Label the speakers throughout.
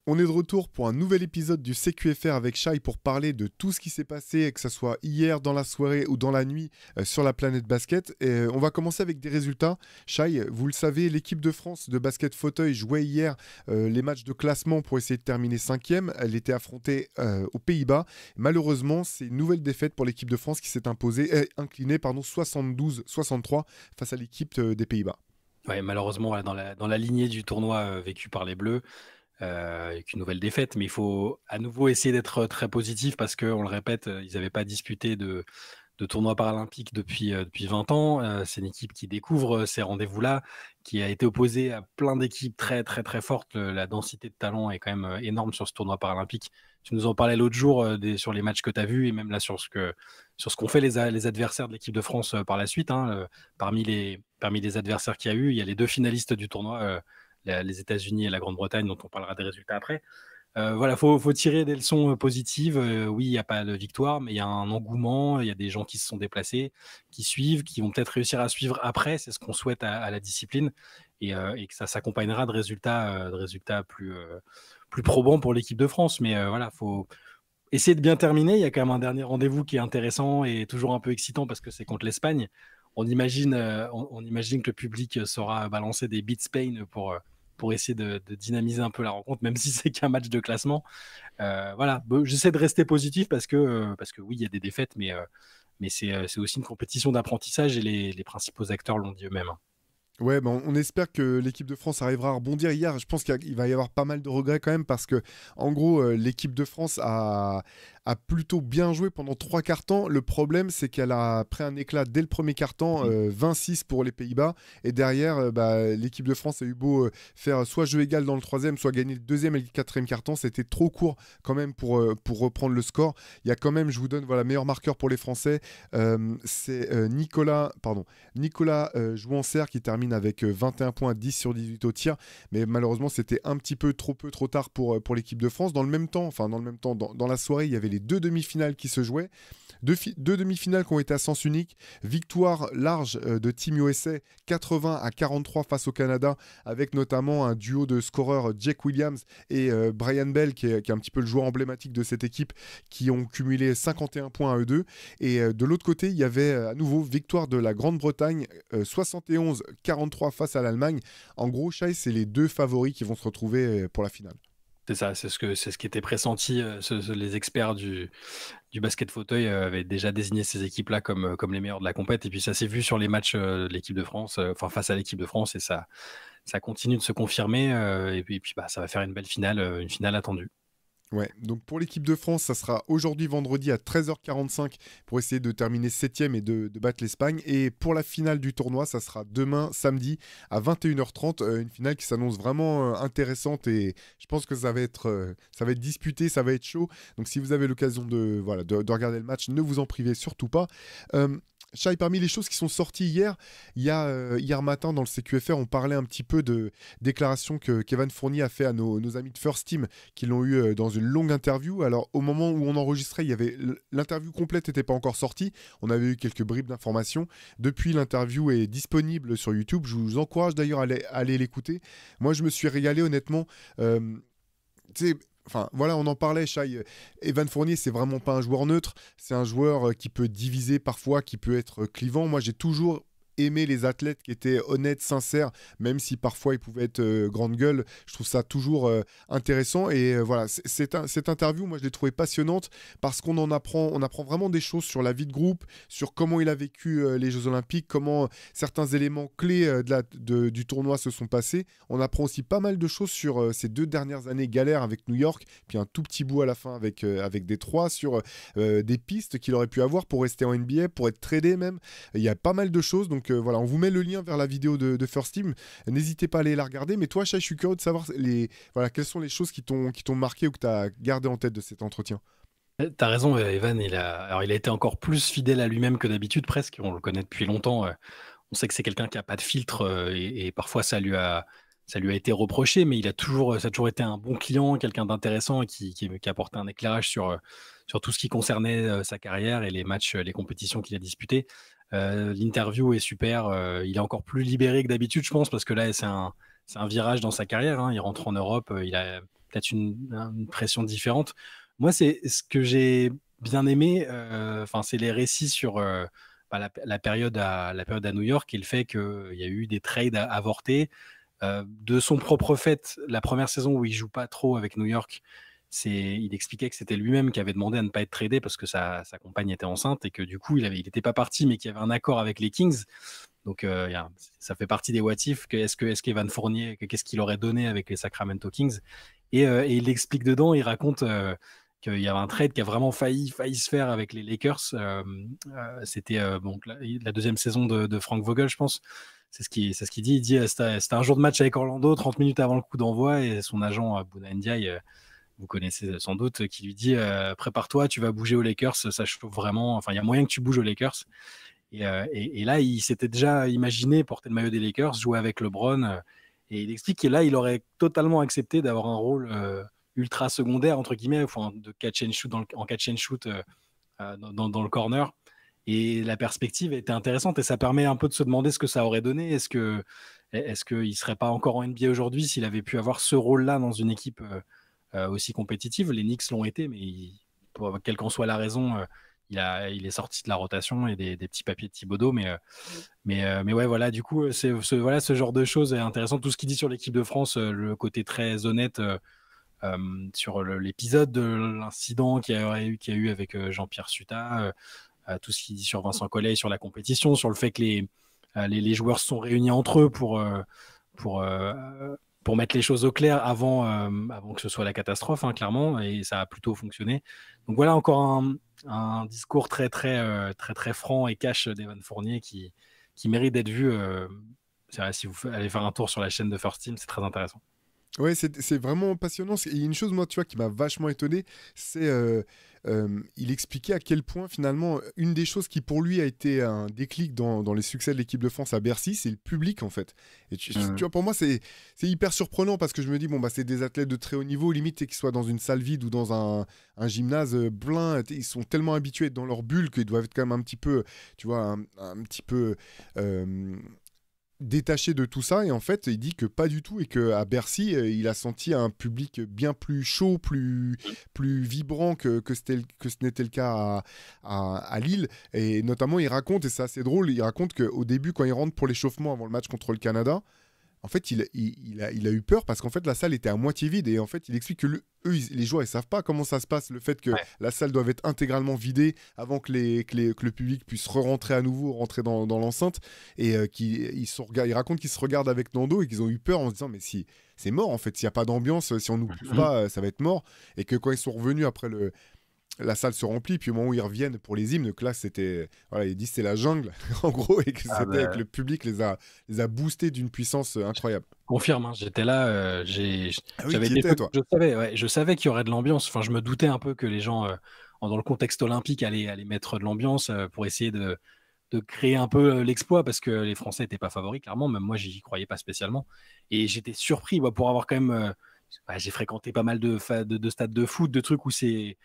Speaker 1: On est de retour pour un nouvel épisode du CQFR avec Shai pour parler de tout ce qui s'est passé, que ce soit hier dans la soirée ou dans la nuit sur la planète basket. Et on va commencer avec des résultats. Shai, vous le savez, l'équipe de France de basket fauteuil jouait hier les matchs de classement pour essayer de terminer cinquième. Elle était affrontée aux Pays-Bas. Malheureusement, c'est une nouvelle défaite pour l'équipe de France qui s'est inclinée 72-63 face à l'équipe des Pays-Bas.
Speaker 2: Ouais, malheureusement, voilà, dans la lignée du tournoi vécu par les Bleus, avec une nouvelle défaite, mais il faut à nouveau essayer d'être très positif parce qu'on le répète, ils n'avaient pas disputé de tournoi paralympique depuis 20 ans. C'est une équipe qui découvre ces rendez-vous-là, qui a été opposée à plein d'équipes très, très, très fortes. La densité de talent est quand même énorme sur ce tournoi paralympique. Tu nous en parlais l'autre jour sur les matchs que tu as vus et même là sur ce qu'ont fait les adversaires de l'équipe de France par la suite. Parmi les adversaires qu'il y a eu, il y a les deux finalistes du tournoi, les États-Unis et la Grande-Bretagne, dont on parlera des résultats après. Voilà, faut tirer des leçons positives. Oui, il n'y a pas de victoire, mais il y a un engouement, il y a des gens qui se sont déplacés, qui suivent, qui vont peut-être réussir à suivre après. C'est ce qu'on souhaite à la discipline et que ça s'accompagnera de résultats plus probants pour l'équipe de France. Mais voilà, faut essayer de bien terminer. Il y a quand même un dernier rendez-vous qui est intéressant et toujours un peu excitant parce que c'est contre l'Espagne. On imagine que le public saura balancer des beats Spain pour essayer de dynamiser un peu la rencontre, même si c'est qu'un match de classement. Voilà, j'essaie de rester positif parce que oui, il y a des défaites, mais c'est aussi une compétition d'apprentissage et les principaux acteurs l'ont dit eux-mêmes.
Speaker 1: Ouais, ben on espère que l'équipe de France arrivera à rebondir. Hier, je pense qu'il va y avoir pas mal de regrets quand même parce que, en gros, l'équipe de France a plutôt bien joué pendant trois quarts temps. Le problème, c'est qu'elle a pris un éclat dès le premier quart temps, 26 pour les Pays-Bas. Et derrière, l'équipe de France a eu beau faire soit jeu égal dans le troisième, soit gagner le deuxième et le quatrième quart temps. C'était trop court quand même pour reprendre le score. Il y a quand même, je vous donne, voilà, meilleur marqueur pour les Français. C'est Nicolas Jouancer qui termine avec 21 points, 10 sur 18 au tir. Mais malheureusement, c'était un petit peu trop tard pour l'équipe de France. Dans le même temps, dans la soirée, il y avait les deux demi-finales qui se jouaient. Deux demi-finales qui ont été à sens unique. Victoire large de Team USA, 80-43 face au Canada, avec notamment un duo de scoreurs Jake Williams et Brian Bell, qui est un petit peu le joueur emblématique de cette équipe, qui ont cumulé 51 points à eux deux. Et de l'autre côté, il y avait à nouveau victoire de la Grande-Bretagne, 71-43 face à l'Allemagne. En gros, Shai, c'est les deux favoris qui vont se retrouver pour la finale.
Speaker 2: C'est ça, c'est ce qui était pressenti. Les experts du basket fauteuil avaient déjà désigné ces équipes-là comme les meilleures de la compète. Et puis ça s'est vu sur les matchs de l'équipe de France, enfin face à l'équipe de France, et ça continue de se confirmer. Et puis ça va faire une belle finale, une finale attendue.
Speaker 1: Ouais, donc pour l'équipe de France, ça sera aujourd'hui vendredi à 13h45 pour essayer de terminer septième et de battre l'Espagne. Et pour la finale du tournoi, ça sera demain samedi à 21h30, une finale qui s'annonce vraiment intéressante et je pense que ça va être disputé, ça va être chaud. Donc si vous avez l'occasion de regarder le match, ne vous en privez surtout pas. Shai, parmi les choses qui sont sorties hier, il y a hier matin dans le CQFR, on parlait un petit peu de déclarations que Kevin Fournier a fait à nos amis de First Team qui l'ont eu dans une longue interview. Alors au moment où on enregistrait, l'interview complète n'était pas encore sortie. On avait eu quelques bribes d'informations. Depuis, l'interview est disponible sur YouTube. Je vous encourage d'ailleurs à aller l'écouter. Moi, je me suis régalé honnêtement. Tu sais, enfin, voilà, on en parlait, Shai. Evan Fournier, c'est vraiment pas un joueur neutre. C'est un joueur qui peut diviser parfois, qui peut être clivant. Moi, j'ai toujours aimé les athlètes qui étaient honnêtes, sincères, même si parfois ils pouvaient être grande gueule. Je trouve ça toujours intéressant. Et voilà, cette interview, moi, je l'ai trouvée passionnante parce qu'on apprend vraiment des choses sur la vie de groupe, sur comment il a vécu les Jeux Olympiques, comment certains éléments clés du tournoi se sont passés. On apprend aussi pas mal de choses sur ces 2 dernières années galères avec New York, puis un tout petit bout à la fin avec Détroit, sur des pistes qu'il aurait pu avoir pour rester en NBA, pour être tradé même. Il y a pas mal de choses, donc voilà, on vous met le lien vers la vidéo de First Team. N'hésitez pas à aller la regarder. Mais toi, Shai, je suis curieux de savoir quelles sont les choses qui t'ont marqué ou que tu as gardé en tête de cet entretien.
Speaker 2: T'as raison, Evan, il a été encore plus fidèle à lui-même que d'habitude presque. On le connaît depuis longtemps. On sait que c'est quelqu'un qui a pas de filtre et parfois ça lui a été reproché, mais ça a toujours été un bon client, quelqu'un d'intéressant et qui apportait un éclairage sur tout ce qui concernait sa carrière et les matchs, les compétitions qu'il a disputées. L'interview est super. Il est encore plus libéré que d'habitude, je pense, parce que là, c'est un virage dans sa carrière, hein. Il rentre en Europe. peut-être une pression différente. Moi, c'est ce que j'ai bien aimé, c'est les récits sur la période à New York et le fait qu'il y a eu des trades avortés. De son propre fait, la première saison où il joue pas trop avec New York, il expliquait que c'était lui-même qui avait demandé à ne pas être tradé parce que sa compagne était enceinte et que du coup, il n'était pas parti, mais qu'il y avait un accord avec les Kings. Donc, ça fait partie des what if. Est-ce qu'Evan Fournier, qu'est-ce qu'il aurait donné avec les Sacramento Kings et il explique dedans, il raconte qu'il y avait un trade qui a vraiment failli se faire avec les Lakers. C'était la deuxième saison de Frank Vogel, je pense. C'est ce qu'il dit. Il dit c'était un jour de match avec Orlando, 30 minutes avant le coup d'envoi, et son agent, Bouna Ndiaye, vous connaissez sans doute, qui lui dit prépare-toi, tu vas bouger aux Lakers, ça chauffe vraiment. Enfin, il y a moyen que tu bouges aux Lakers. Et là, il s'était déjà imaginé porter le maillot des Lakers, jouer avec LeBron. Et il explique que là, il aurait totalement accepté d'avoir un rôle ultra secondaire, entre guillemets, de catch and shoot en catch and shoot dans le corner. Et la perspective était intéressante et ça permet un peu de se demander ce que ça aurait donné. Est-ce qu'il ne serait pas encore en NBA aujourd'hui s'il avait pu avoir ce rôle-là dans une équipe aussi compétitive? Les Knicks l'ont été, mais quelle qu'en soit la raison, il est sorti de la rotation et des petits papiers de Thibodeau. Mais ouais, voilà, du coup, ce genre de choses est intéressant. Tout ce qu'il dit sur l'équipe de France, le côté très honnête sur l'épisode de l'incident qu'il y a eu avec Jean-Pierre Suta, tout ce qu'il dit sur Vincent Collet, sur la compétition, sur le fait que les joueurs se sont réunis entre eux pour mettre les choses au clair avant que ce soit la catastrophe, hein, clairement, et ça a plutôt fonctionné. Donc voilà encore un discours très, très, très, très franc et cash d'Evan Fournier qui mérite d'être vu. C'est vrai, si vous allez faire un tour sur la chaîne de First Team, c'est très intéressant.
Speaker 1: Ouais, c'est vraiment passionnant. Il y a une chose, moi, tu vois, qui m'a vachement étonné, c'est il expliquait à quel point, finalement, une des choses qui, pour lui, a été un déclic dans les succès de l'équipe de France à Bercy, c'est le public, en fait. Et tu vois, pour moi, c'est hyper surprenant parce que je me dis, bon, bah, c'est des athlètes de très haut niveau, limite, qu'ils soient dans une salle vide ou dans un gymnase plein, ils sont tellement habitués dans leur bulle qu'ils doivent être quand même un petit peu, tu vois, un petit peu détaché de tout ça. Et en fait, il dit que pas du tout et qu'à Bercy, il a senti un public bien plus chaud, plus vibrant que ce n'était le cas à Lille. Et notamment, il raconte, et c'est assez drôle, il raconte qu'au début, quand il rentre pour l'échauffement avant le match contre le Canada, en fait, il a eu peur parce qu'en fait, la salle était à moitié vide. Et en fait, il explique que les joueurs, ils savent pas comment ça se passe. Le fait que la salle doit être intégralement vidée avant que le public puisse rentrer à nouveau, rentrer dans l'enceinte. Et il raconte qu'ils se regardent avec Nando et qu'ils ont eu peur en se disant, mais si c'est mort, en fait. S'il n'y a pas d'ambiance, si on nous pousse pas, ça va être mort. Et que quand ils sont revenus après la salle se remplit, puis au moment où ils reviennent pour les hymnes, que là c'était, voilà, il dit c'était la jungle en gros, et que avec le public les a boostés d'une puissance incroyable.
Speaker 2: Confirme, hein, j'étais là,
Speaker 1: j'avais été toi.
Speaker 2: Je savais qu'il y aurait de l'ambiance. Enfin, je me doutais un peu que les gens dans le contexte olympique allaient mettre de l'ambiance pour essayer de créer un peu l'exploit parce que les Français n'étaient pas favoris, clairement. Même moi, j'y croyais pas spécialement. Et j'étais surpris pour avoir quand même. J'ai fréquenté pas mal de stades de foot, de trucs où c'est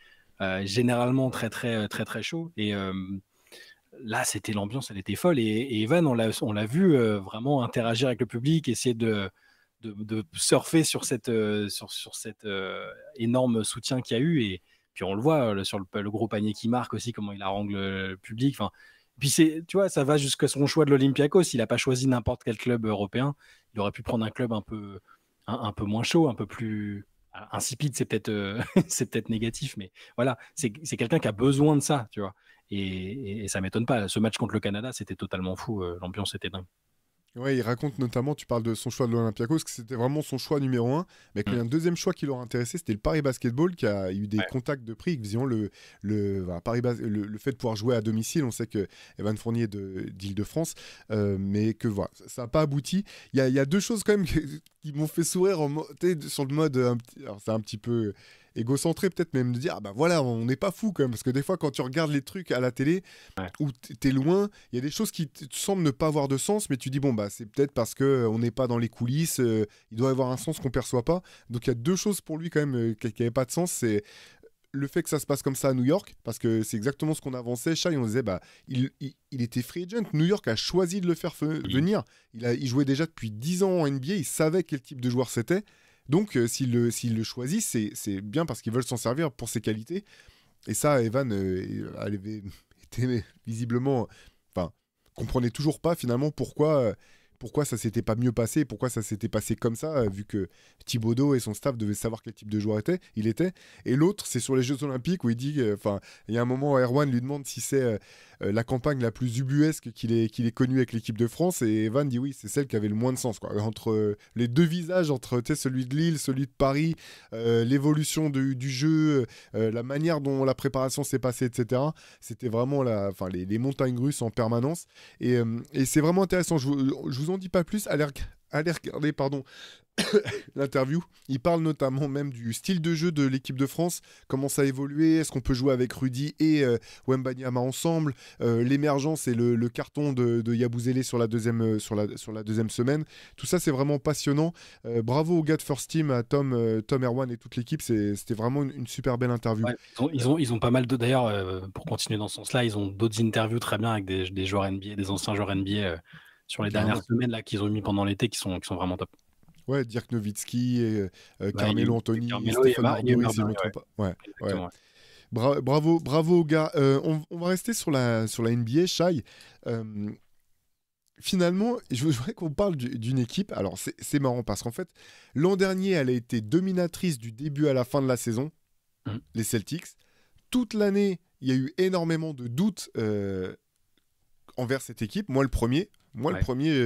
Speaker 2: généralement très très très très chaud. Et là, l'ambiance, elle était folle. Et Evan, on l'a vu vraiment interagir avec le public, essayer de surfer sur cette énorme soutien qu'il y a eu. Et puis on le voit sur le gros panier qui marque aussi, comment il harangue le public. Enfin, puis tu vois, ça va jusqu'à son choix de l'Olympiakos. Il n'a pas choisi n'importe quel club européen. Il aurait pu prendre un club un peu moins chaud, un peu plus insipide. C'est peut-être c'est peut-être négatif, mais voilà, c'est quelqu'un qui a besoin de ça, tu vois. Et ça m'étonne pas. Ce match contre le Canada, c'était totalement fou. L'ambiance était dingue.
Speaker 1: Ouais, il raconte notamment, tu parles de son choix de l'Olympiakos, que c'était vraiment son choix numéro 1. Mais qu'il y a un deuxième choix qui l'aurait intéressé, c'était le Paris Basketball, qui a eu des contacts de prix. Disons, le fait de pouvoir jouer à domicile, on sait que Evan Fournier d'Île-de-France, mais que voilà, ça n'a pas abouti. Il y a deux choses quand même qui m'ont fait sourire sur le mode. Alors, c'est un petit peu égocentré peut-être, même de dire, ah bah voilà, on n'est pas fou quand même, parce que des fois quand tu regardes les trucs à la télé, où t'es loin, il y a des choses qui te semblent ne pas avoir de sens, mais tu dis, bon bah c'est peut-être parce qu'on n'est pas dans les coulisses, il doit y avoir un sens qu'on perçoit pas. Donc il y a deux choses pour lui quand même qui n'avaient pas de sens, c'est le fait que ça se passe comme ça à New York, parce que c'est exactement ce qu'on avançait, Shai, on disait, bah, il était free agent, New York a choisi de le faire venir, il jouait déjà depuis 10 ans en NBA, il savait quel type de joueur c'était. Donc, s'ils le choisissent, c'est bien parce qu'ils veulent s'en servir pour ses qualités. Et ça, Evan avait été visiblement, enfin, comprenait toujours pas finalement pourquoi ça s'était pas mieux passé, pourquoi ça s'était passé comme ça, vu que Thibodeau et son staff devaient savoir quel type de joueur il était. Et l'autre, c'est sur les Jeux Olympiques où il dit, enfin, il y a un moment, Erwan lui demande si c'est la campagne la plus ubuesque qu'il ait connue avec l'équipe de France, et Evan dit oui, c'est celle qui avait le moins de sens, quoi. Entre les deux visages, entre celui de Lille, celui de Paris, l'évolution du jeu, la manière dont la préparation s'est passée, etc. C'était vraiment les montagnes russes en permanence. Et c'est vraiment intéressant. Je vous en dis pas plus. Allez regarder, pardon, l'interview. Il parle notamment même du style de jeu de l'équipe de France, comment ça a évolué, est-ce qu'on peut jouer avec Rudy et Wembanyama ensemble, l'émergence et le carton de Yabusele sur la deuxième semaine. Tout ça, c'est vraiment passionnant. Bravo aux gars de First Team, à Tom, Erwan et toute l'équipe. C'était vraiment une super belle interview.
Speaker 2: Ouais, ils ont pas mal de. D'ailleurs, pour continuer dans ce sens-là, ils ont d'autres interviews très bien avec des joueurs NBA, des anciens joueurs NBA sur les dernières semaines là, qu'ils ont mis pendant l'été qui sont vraiment top.
Speaker 1: Ouais, Dirk Nowitzki,
Speaker 2: Ouais,
Speaker 1: Carmelo Anthony,
Speaker 2: Carmelo
Speaker 1: Stéphane
Speaker 2: et
Speaker 1: Marbury, si je ne me
Speaker 2: Marbury,
Speaker 1: trompe pas. Ouais,
Speaker 2: exactement,
Speaker 1: ouais. Bravo aux gars. On va rester sur la NBA, Shai. Finalement, je voudrais qu'on parle d'une équipe. Alors, c'est marrant parce qu'en fait, l'an dernier, elle a été dominatrice du début à la fin de la saison, les Celtics. Toute l'année, il y a eu énormément de doutes envers cette équipe. Moi, le premier,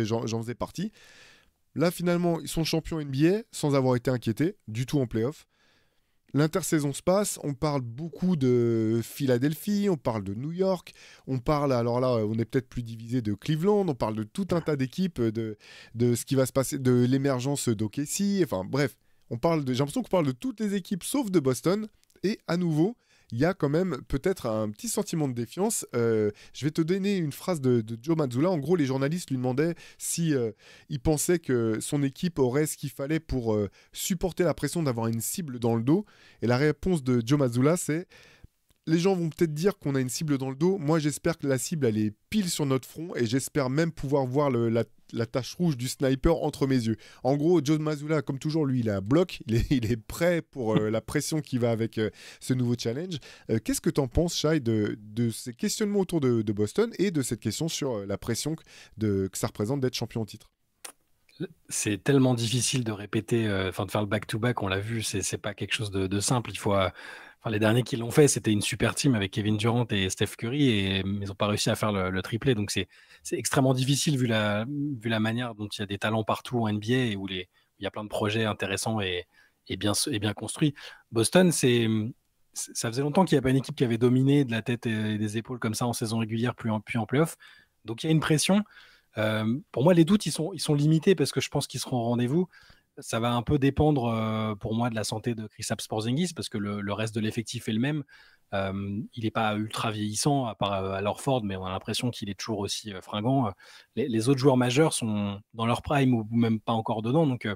Speaker 1: j'en faisais partie. Là, finalement, ils sont champions NBA sans avoir été inquiétés du tout en playoff. L'intersaison se passe, on parle beaucoup de Philadelphie, on parle de New York, on parle, alors là, on est peut-être plus divisé, de Cleveland, on parle de tout un tas d'équipes, de ce qui va se passer, de l'émergence d'OKC, enfin bref, j'ai l'impression qu'on parle de toutes les équipes sauf de Boston, et à nouveau, il y a quand même peut-être un petit sentiment de défiance. Je vais te donner une phrase de Joe Mazzulla. En gros, les journalistes lui demandaient si il pensait que son équipe aurait ce qu'il fallait pour supporter la pression d'avoir une cible dans le dos. Et la réponse de Joe Mazzulla, c'est: les gens vont peut-être dire qu'on a une cible dans le dos. Moi, j'espère que la cible, elle est pile sur notre front et j'espère même pouvoir voir la tache rouge du sniper entre mes yeux. En gros, Joe Mazzulla, comme toujours, lui, il est à bloc. Il est prêt pour la pression qui va avec ce nouveau challenge. Qu'est-ce que tu en penses, Shai, de ces questionnements autour de Boston et de cette question sur la pression que ça représente d'être champion au titre?
Speaker 2: C'est tellement difficile de répéter, de faire le back-to-back, on l'a vu, c'est pas quelque chose de simple. Il faut, les derniers qui l'ont fait, c'était une super team avec Kevin Durant et Steph Curry, et ils n'ont pas réussi à faire le triplé. Donc c'est extrêmement difficile vu la manière dont il y a des talents partout en NBA et où il y a plein de projets intéressants et bien construits. Boston, ça faisait longtemps qu'il n'y a pas une équipe qui avait dominé de la tête et des épaules comme ça en saison régulière, puis en playoff. Donc il y a une pression. Pour moi, les doutes, ils sont limités parce que je pense qu'ils seront au rendez-vous. Ça va un peu dépendre pour moi de la santé de Kristaps Porzingis parce que le reste de l'effectif est le même. Il n'est pas ultra vieillissant à part à Horford, mais on a l'impression qu'il est toujours aussi fringant. Les autres joueurs majeurs sont dans leur prime ou même pas encore dedans. Donc,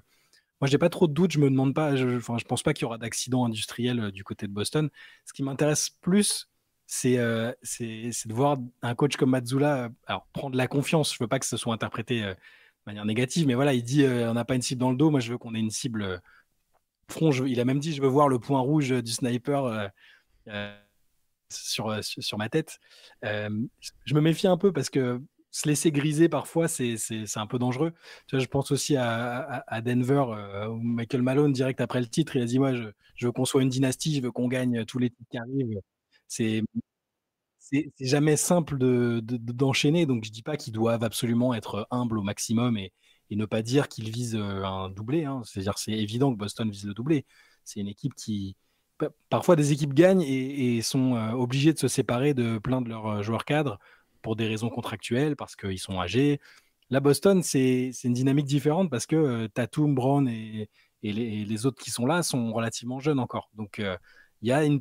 Speaker 2: moi, j'ai pas trop de doutes. Je me demande pas. Je pense pas qu'il y aura d'accident industriel du côté de Boston. Ce qui m'intéresse plus, c'est de voir un coach comme Mazzulla alors prendre la confiance. Je veux pas que ce soit interprété de manière négative, mais voilà, il dit on n'a pas une cible dans le dos. Moi, je veux qu'on ait une cible front. Il a même dit je veux voir le point rouge du sniper sur ma tête. Je me méfie un peu parce que se laisser griser parfois, c'est un peu dangereux. Tu vois, je pense aussi à Denver où Michael Malone, direct après le titre, il a dit moi, je veux qu'on soit une dynastie, je veux qu'on gagne tous les titres qui arrivent. C'est jamais simple d'enchaîner, donc je dis pas qu'ils doivent absolument être humbles au maximum et ne pas dire qu'ils visent un doublé. Hein. C'est-à-dire c'est évident que Boston vise le doublé. C'est une équipe qui parfois des équipes gagnent et sont obligées de se séparer de plein de leurs joueurs cadres pour des raisons contractuelles parce qu'ils sont âgés. Là, Boston, c'est une dynamique différente parce que Tatum, Brown et les autres qui sont là sont relativement jeunes encore. Donc il y a une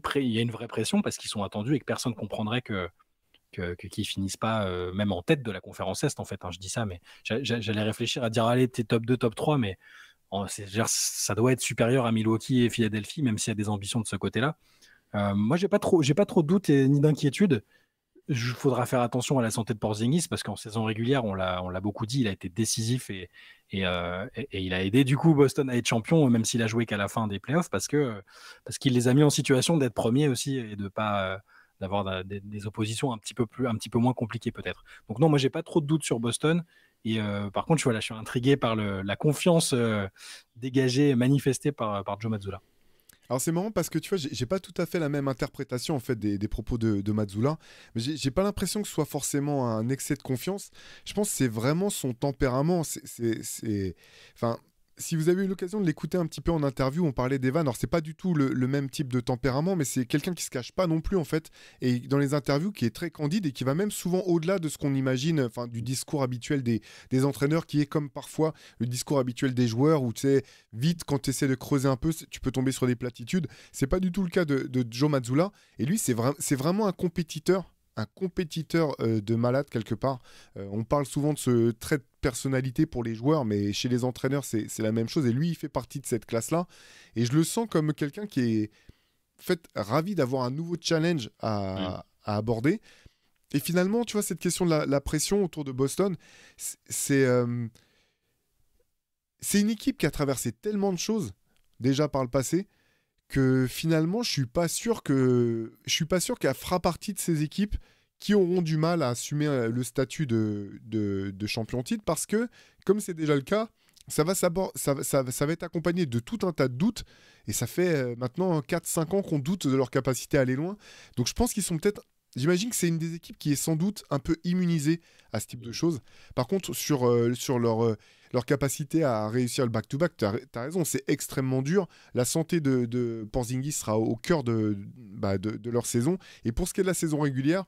Speaker 2: vraie pression parce qu'ils sont attendus et que personne ne comprendrait qu'ils finissent pas même en tête de la conférence Est en fait. Hein, je dis ça, mais j'allais réfléchir à dire allez, t'es top 2, top 3, mais ça doit être supérieur à Milwaukee et Philadelphie, même s'il y a des ambitions de ce côté-là. Moi, j'ai pas trop de doutes ni d'inquiétude. Il faudra faire attention à la santé de Porzingis parce qu'en saison régulière, on l'a beaucoup dit, il a été décisif et il a aidé du coup Boston à être champion, même s'il a joué qu'à la fin des playoffs, parce qu'il les a mis en situation d'être premiers aussi et de pas d'avoir des oppositions un petit peu moins compliquées peut-être. Donc non, moi j'ai pas trop de doutes sur Boston. Et par contre, je suis intrigué par la confiance dégagée, manifestée par Joe Mazzulla.
Speaker 1: Alors c'est marrant parce que tu vois, j'ai pas tout à fait la même interprétation en fait des propos de Mazzulla, mais j'ai pas l'impression que ce soit forcément un excès de confiance. Je pense que c'est vraiment son tempérament. Enfin, si vous avez eu l'occasion de l'écouter un petit peu en interview, on parlait d'Evan. Alors c'est pas du tout le même type de tempérament, mais c'est quelqu'un qui se cache pas non plus en fait, et dans les interviews qui est très candide et qui va même souvent au-delà de ce qu'on imagine, enfin du discours habituel des entraîneurs, qui est comme parfois le discours habituel des joueurs où tu sais vite quand tu essaies de creuser un peu, tu peux tomber sur des platitudes. C'est pas du tout le cas de Joe Mazzulla, et lui c'est vraiment un compétiteur. Un compétiteur de malade quelque part. On parle souvent de ce trait de personnalité pour les joueurs, mais chez les entraîneurs, c'est la même chose. Et lui, il fait partie de cette classe-là. Et je le sens comme quelqu'un qui est en fait ravi d'avoir un nouveau challenge à aborder. Et finalement, tu vois, cette question de la pression autour de Boston, c'est une équipe qui a traversé tellement de choses déjà par le passé que finalement, je suis pas sûr qu'elle fera partie de ces équipes qui auront du mal à assumer le statut de champion titre, parce que, comme c'est déjà le cas, ça va être accompagné de tout un tas de doutes, et ça fait maintenant 4-5 ans qu'on doute de leur capacité à aller loin. Donc je pense qu'ils sont peut-être... J'imagine que c'est une des équipes qui est sans doute un peu immunisée à ce type de choses. Par contre, sur leur capacité à réussir le back-to-back, tu as raison, c'est extrêmement dur. La santé de Porzingis sera au cœur de leur saison. Et pour ce qui est de la saison régulière,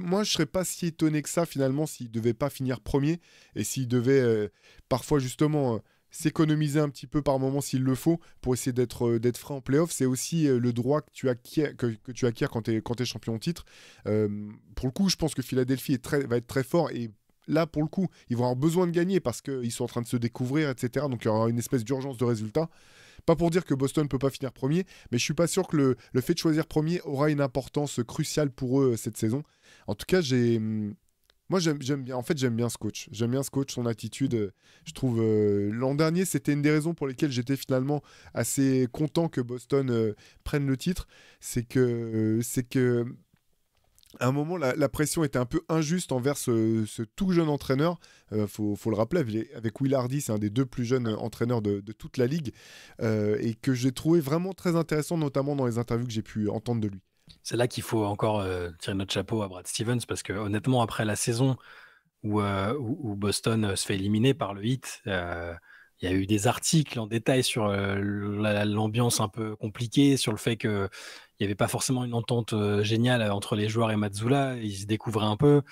Speaker 1: moi, je serais pas si étonné que ça, finalement, s'il ne devait pas finir premier et s'il devait parfois, justement, s'économiser un petit peu par moment s'il le faut pour essayer d'être frais en playoff. C'est aussi le droit que tu acquiers quand tu es champion de titre. Pour le coup, je pense que Philadelphie va être très fort, et là, pour le coup, ils vont avoir besoin de gagner parce qu'ils sont en train de se découvrir, etc. Donc, il y aura une espèce d'urgence de résultat. Pas pour dire que Boston ne peut pas finir premier, mais je suis pas sûr que le fait de choisir premier aura une importance cruciale pour eux cette saison. En tout cas, moi j'aime bien. En fait, j'aime bien ce coach. J'aime bien ce coach, son attitude. Je trouve l'an dernier, c'était une des raisons pour lesquelles j'étais finalement assez content que Boston prenne le titre. C'est que à un moment, la pression était un peu injuste envers ce tout jeune entraîneur. Faut le rappeler, avec Will Hardy, c'est un des deux plus jeunes entraîneurs de toute la ligue, et que j'ai trouvé vraiment très intéressant, notamment dans les interviews que j'ai pu entendre de lui.
Speaker 2: C'est là qu'il faut encore tirer notre chapeau à Brad Stevens parce que honnêtement, après la saison où Boston se fait éliminer par le Heat, il y a eu des articles en détail sur l'ambiance un peu compliquée, sur le fait qu'il n'y avait pas forcément une entente géniale entre les joueurs et Mazzulla. Ils se découvraient un peu.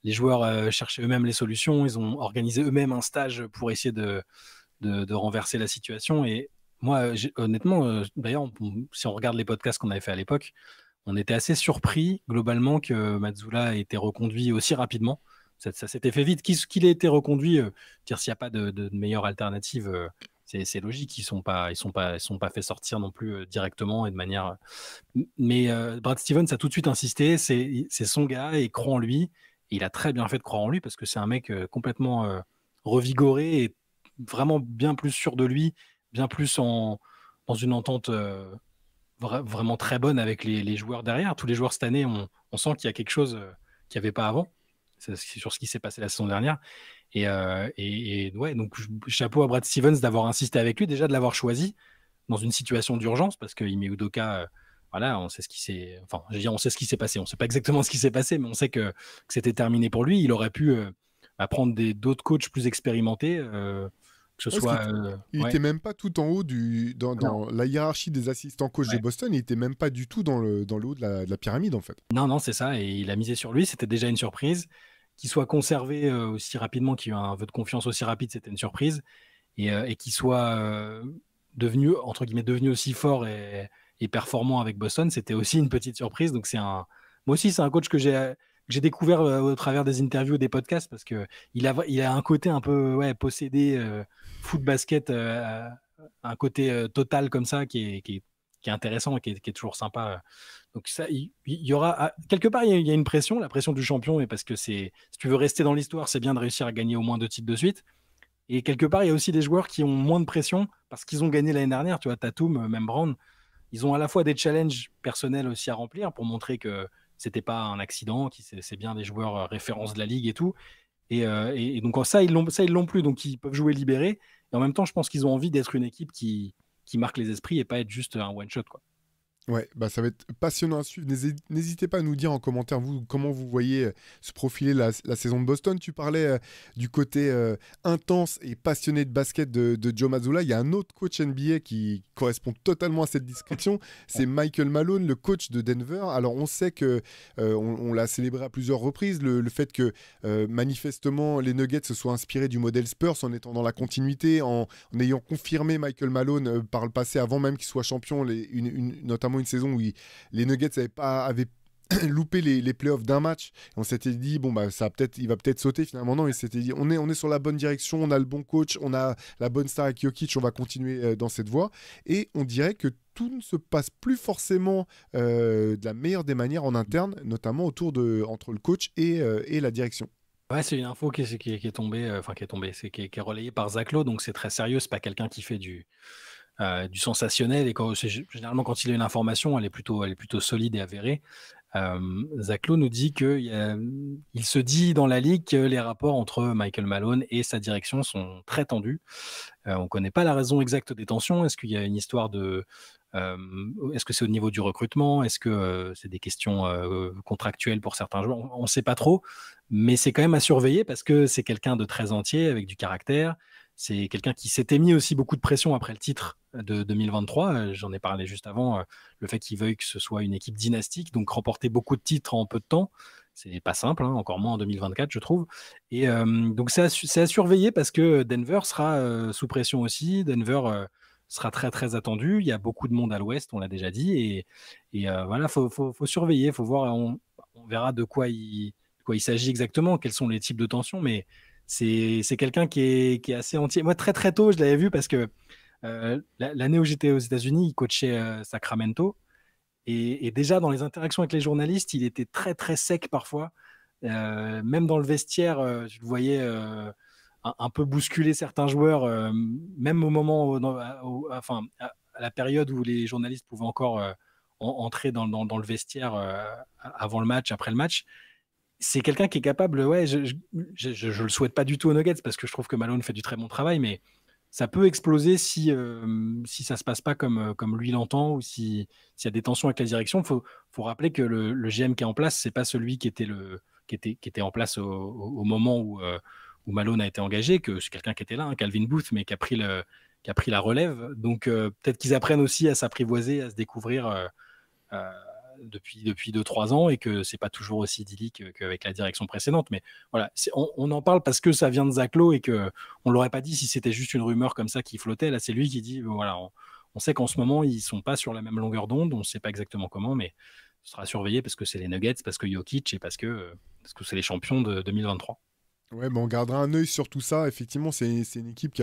Speaker 2: Les joueurs cherchaient eux-mêmes les solutions. Ils ont organisé eux-mêmes un stage pour essayer de renverser la situation. Et moi, honnêtement, d'ailleurs, si on regarde les podcasts qu'on avait fait à l'époque, on était assez surpris globalement que Mazzulla ait été reconduit aussi rapidement. Ça s'était fait vite. Qu'il ait été reconduit, dire s'il n'y a pas de meilleure alternative, c'est logique. Ils sont pas fait sortir non plus directement et de manière. Mais Brad Stevens a tout de suite insisté. C'est son gars et il croit en lui. Et il a très bien fait de croire en lui parce que c'est un mec complètement revigoré et vraiment bien plus sûr de lui, bien plus dans une entente vraiment très bonne avec les joueurs derrière. Tous les joueurs cette année, on sent qu'il y a quelque chose qu'il n'y avait pas avant. C'est sur ce qui s'est passé la saison dernière. Et ouais, donc chapeau à Brad Stevens d'avoir insisté avec lui, déjà de l'avoir choisi dans une situation d'urgence, parce que Ime Udoka, voilà, on sait ce qui s'est. Enfin, je veux dire, on sait ce qui s'est passé. On ne sait pas exactement ce qui s'est passé, mais on sait que c'était terminé pour lui. Il aurait pu prendre d'autres coachs plus expérimentés, que ce soit.
Speaker 1: Il était même pas tout en haut dans la hiérarchie des assistants coachs de Boston. Il était même pas du tout dans le haut de la pyramide, en fait.
Speaker 2: Non, c'est ça. Et il a misé sur lui. C'était déjà une surprise. Qu'il soit conservé aussi rapidement, qu'il y ait un vœu de confiance aussi rapide, c'était une surprise. Et qu'il soit devenu aussi fort et performant avec Boston, c'était aussi une petite surprise. Donc moi aussi, c'est un coach que j'ai découvert au travers des interviews, des podcasts, parce que il a un côté un peu possédé, foot basket, un côté total comme ça qui est qui est intéressant et qui est toujours sympa. Donc ça, il y aura quelque part, il y a une pression, la pression du champion, et parce que si tu veux rester dans l'histoire, c'est bien de réussir à gagner au moins 2 titres de suite. Et quelque part, il y a aussi des joueurs qui ont moins de pression parce qu'ils ont gagné l'année dernière. Tu vois, Tatum, même Brown, ils ont à la fois des challenges personnels aussi à remplir pour montrer que c'était pas un accident, c'est bien des joueurs références de la ligue et tout. Et donc ça, ils l'ont plus, donc ils peuvent jouer libérés. Et en même temps, je pense qu'ils ont envie d'être une équipe qui marque les esprits et pas être juste un one shot, quoi.
Speaker 1: Ouais, bah ça va être passionnant à suivre. N'hésitez pas à nous dire en commentaire, vous, comment vous voyez se profiler la saison de Boston. Tu parlais du côté intense et passionné de basket de Joe Mazzulla. Il y a un autre coach NBA qui correspond totalement à cette description. C'est Michael Malone, le coach de Denver. Alors, on sait que on l'a célébré à plusieurs reprises, le fait que manifestement les Nuggets se soient inspirés du modèle Spurs en étant dans la continuité, en ayant confirmé Michael Malone par le passé, avant même qu'il soit champion, notamment une saison où les Nuggets avaient loupé les playoffs d'un match. On s'était dit, bon, bah, il va peut-être sauter. Finalement, non, il s'était dit, on est sur la bonne direction, on a le bon coach, on a la bonne star avec Jokic, on va continuer dans cette voie. Et on dirait que tout ne se passe plus forcément de la meilleure des manières en interne, notamment entre le coach et la direction.
Speaker 2: Ouais, c'est une info qui est tombée, qui est relayée par Zach Lowe, donc c'est très sérieux. C'est pas quelqu'un qui fait du sensationnel, et généralement quand il a une information, elle est plutôt solide et avérée. Zach Lowe nous dit il se dit dans la ligue que les rapports entre Michael Malone et sa direction sont très tendus. On ne connaît pas la raison exacte des tensions. Est-ce qu'il y a une histoire est-ce que c'est au niveau du recrutement? Est-ce que c'est des questions contractuelles pour certains joueurs? On ne sait pas trop, mais c'est quand même à surveiller parce que c'est quelqu'un de très entier, avec du caractère. C'est quelqu'un qui s'était mis aussi beaucoup de pression après le titre de 2023. J'en ai parlé juste avant. Le fait qu'il veuille que ce soit une équipe dynastique, donc remporter beaucoup de titres en peu de temps, c'est pas simple, hein, encore moins en 2024, je trouve. Et donc c'est à surveiller parce que Denver sera sous pression aussi. Denver sera très très attendu. Il y a beaucoup de monde à l'Ouest, on l'a déjà dit. Et voilà, faut surveiller, il faut voir. On verra de quoi il s'agit exactement, quels sont les types de tensions, mais c'est quelqu'un qui est assez entier. Moi, très très tôt, je l'avais vu parce que l'année où j'étais aux États-Unis, il coachait Sacramento. Et déjà, dans les interactions avec les journalistes, il était très très sec parfois. Même dans le vestiaire, je le voyais un peu bousculer certains joueurs, même au moment, à la période où les journalistes pouvaient encore entrer dans le vestiaire avant le match, après le match. C'est quelqu'un qui est capable, ouais, je le souhaite pas du tout aux Nuggets parce que je trouve que Malone fait du très bon travail, mais ça peut exploser si ça se passe pas comme lui l'entend, ou s'il y a des tensions avec la direction. Faut rappeler que le GM qui est en place, c'est pas celui qui était en place au moment où Malone a été engagé, que c'est quelqu'un qui était là, hein, Calvin Booth, mais qui a pris la relève. Donc peut-être qu'ils apprennent aussi à s'apprivoiser, à se découvrir euh, depuis 2-3 ans, et que c'est pas toujours aussi idyllique qu'avec la direction précédente. Mais voilà, on en parle parce que ça vient de Zach Lowe et que on l'aurait pas dit si c'était juste une rumeur comme ça qui flottait. Là, c'est lui qui dit voilà, on sait qu'en ce moment ils sont pas sur la même longueur d'onde, on sait pas exactement comment, mais ce sera surveillé parce que c'est les Nuggets, parce que Jokic, et parce que c'est les champions de 2023.
Speaker 1: Ouais, mais on gardera un œil sur tout ça. Effectivement, c'est une équipe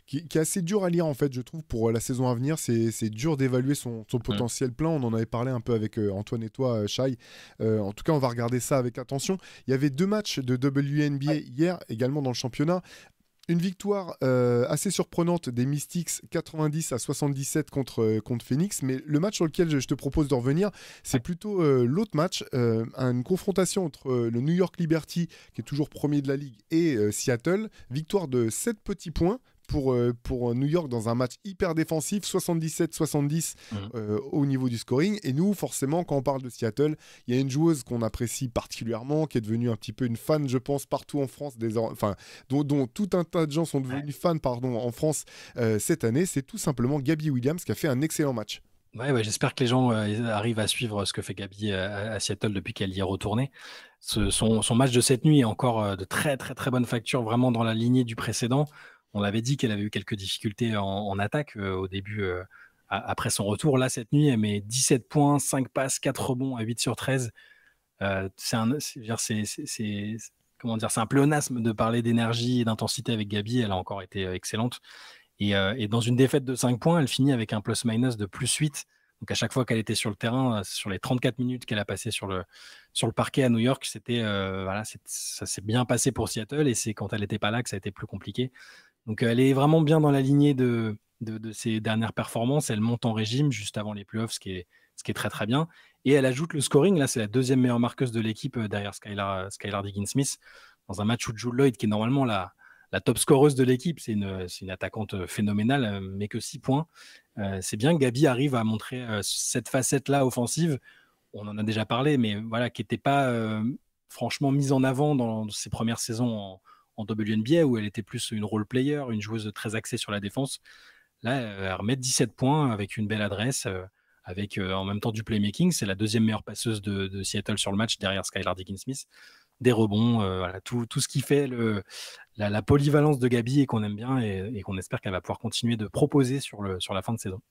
Speaker 1: qui est assez dure à lire, en fait, je trouve, pour la saison à venir. C'est dur d'évaluer son potentiel plein. On en avait parlé un peu avec Antoine et toi, Shai. En tout cas, on va regarder ça avec attention. Il y avait 2 matchs de WNBA hier, également dans le championnat. Une victoire assez surprenante des Mystics, 90-77 contre Phoenix. Mais le match sur lequel je te propose de revenir, c'est plutôt l'autre match, une confrontation entre le New York Liberty, qui est toujours premier de la ligue, et Seattle. Victoire de 7 petits points pour New York dans un match hyper défensif, 77-70 au niveau du scoring. Et nous, forcément, quand on parle de Seattle, il y a une joueuse qu'on apprécie particulièrement, qui est devenue un petit peu une fan, je pense, partout en France, dont tout un tas de gens sont devenus fans en France cette année. C'est tout simplement Gabby Williams qui a fait un excellent match.
Speaker 2: Ouais, j'espère que les gens arrivent à suivre ce que fait Gabi à Seattle depuis qu'elle y est retournée. Son match de cette nuit est encore de très très très bonne facture, vraiment dans la lignée du précédent. On l'avait dit qu'elle avait eu quelques difficultés en attaque au début, après son retour. Là, cette nuit, elle met 17 points, 5 passes, 4 rebonds à 8 sur 13. Comment dire, c'est un pléonasme de parler d'énergie et d'intensité avec Gabi. Elle a encore été excellente. Et dans une défaite de 5 points, elle finit avec un plus-minus de +8. Donc à chaque fois qu'elle était sur le terrain, sur les 34 minutes qu'elle a passées sur le parquet à New York, c'était voilà, ça s'est bien passé pour Seattle, et c'est quand elle n'était pas là que ça a été plus compliqué. Donc elle est vraiment bien dans la lignée de ses dernières performances. Elle monte en régime juste avant les playoffs, ce qui est très très bien. Et elle ajoute le scoring. Là, c'est la deuxième meilleure marqueuse de l'équipe derrière Skylar Diggins-Smith, dans un match où Jewel Lloyd, qui est normalement la top scoreuse de l'équipe, c'est une attaquante phénoménale, mais que 6 points. C'est bien que Gabi arrive à montrer cette facette-là offensive. On en a déjà parlé, mais voilà, qui n'était pas franchement mise en avant dans ses premières saisons en WNBA, où elle était plus une role player, une joueuse très axée sur la défense. Là, elle remet 17 points avec une belle adresse, avec en même temps du playmaking. C'est la deuxième meilleure passeuse de Seattle sur le match, derrière Skylar Diggins-Smith. Des rebonds, voilà, tout ce qui fait la polyvalence de Gabi, et qu'on aime bien, et qu'on espère qu'elle va pouvoir continuer de proposer sur la fin de saison.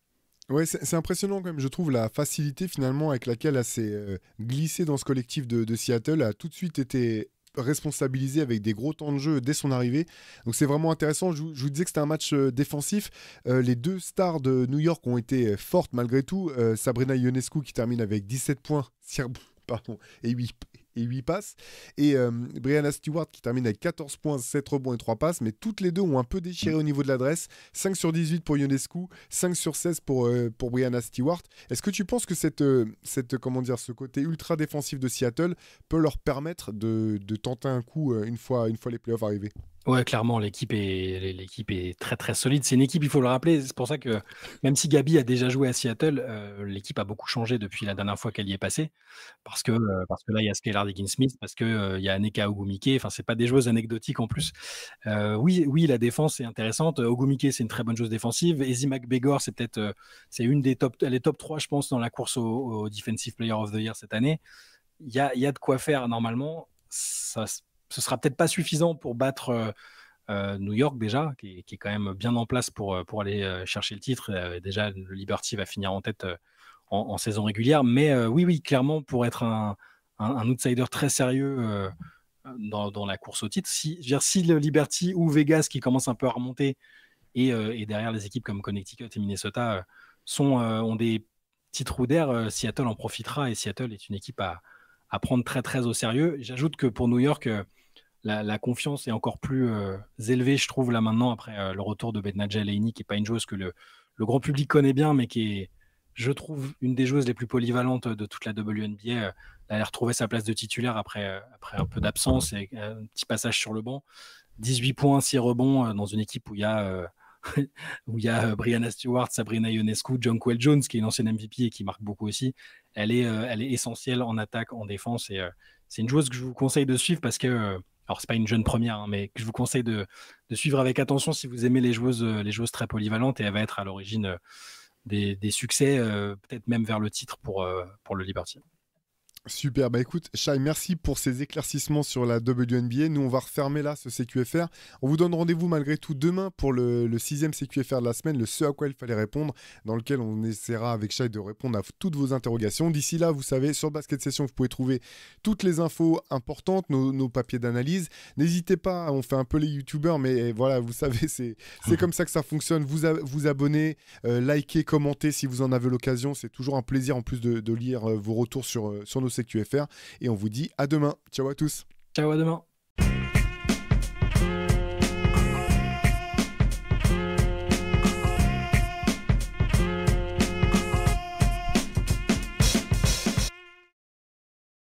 Speaker 1: Ouais, c'est impressionnant quand même, je trouve, la facilité finalement avec laquelle elle s'est glissée dans ce collectif de Seattle. Elle a tout de suite été responsabilisée avec des gros temps de jeu dès son arrivée. Donc c'est vraiment intéressant. Je vous disais que c'était un match défensif. Les deux stars de New York ont été fortes malgré tout. Sabrina Ionescu qui termine avec 17 points, pardon, et 8 passes. Et Brianna Stewart qui termine avec 14 points, 7 rebonds et 3 passes. Mais toutes les deux ont un peu déchiré au niveau de l'adresse. 5 sur 18 pour Ionescu, 5 sur 16 pour Brianna Stewart. Est-ce que tu penses que comment dire, ce côté ultra défensif de Seattle peut leur permettre de tenter un coup une fois les playoffs arrivés?
Speaker 2: Ouais, clairement, l'équipe est très très solide. C'est une équipe, il faut le rappeler. C'est pour ça que même si Gabi a déjà joué à Seattle, l'équipe a beaucoup changé depuis la dernière fois qu'elle y est passée. Parce que là, il y a Skylar Diggins-Smith, parce que il y a Nneka Ogwumike. Enfin, c'est pas des joueuses anecdotiques en plus. Oui, la défense est intéressante. Ogwumike, c'est une très bonne joueuse défensive. Ezzy McBegor, c'est une des top, elle est top 3, je pense, dans la course au Defensive Player of the Year cette année. Il y a de quoi faire normalement. Ce sera peut-être pas suffisant pour battre New York déjà, qui est quand même bien en place pour aller chercher le titre. Déjà, le Liberty va finir en tête en saison régulière. Mais oui, clairement, pour être un outsider très sérieux dans la course au titre, si le Liberty ou Vegas, qui commence un peu à remonter, et derrière les équipes comme Connecticut et Minnesota ont des petits trous d'air, Seattle en profitera, et Seattle est une équipe à prendre très très au sérieux. J'ajoute que pour New York, la confiance est encore plus élevée, je trouve, là maintenant, après le retour de Betnijah Laney, qui n'est pas une joueuse que le grand public connaît bien, mais qui est, je trouve, une des joueuses les plus polyvalentes de toute la WNBA. Elle a retrouvé sa place de titulaire après un peu d'absence et un petit passage sur le banc. 18 points, 6 rebonds dans une équipe où il y a Brianna Stewart, Sabrina Ionescu, Jonquel Jones, qui est une ancienne MVP et qui marque beaucoup aussi. Elle est essentielle en attaque, en défense, et c'est une joueuse que je vous conseille de suivre, parce que alors c'est pas une jeune première, hein, mais que je vous conseille de suivre avec attention si vous aimez les joueuses très polyvalentes, et elle va être à l'origine des succès, peut-être même vers le titre pour le Liberty.
Speaker 1: Super, bah écoute, Shai, merci pour ces éclaircissements sur la WNBA. Nous, on va refermer là ce CQFR. On vous donne rendez-vous malgré tout demain pour le 6e CQFR de la semaine, le ce à quoi il fallait répondre, dans lequel on essaiera avec Shai de répondre à toutes vos interrogations. D'ici là, vous savez, sur Basket Session, vous pouvez trouver toutes les infos importantes, nos papiers d'analyse. N'hésitez pas, on fait un peu les youtubeurs, mais voilà, vous savez, c'est comme ça que ça fonctionne. Vous abonnez, likez, commentez si vous en avez l'occasion. C'est toujours un plaisir en plus de lire vos retours sur nos CQFR, et on vous dit à demain. Ciao à tous.
Speaker 2: Ciao, à demain.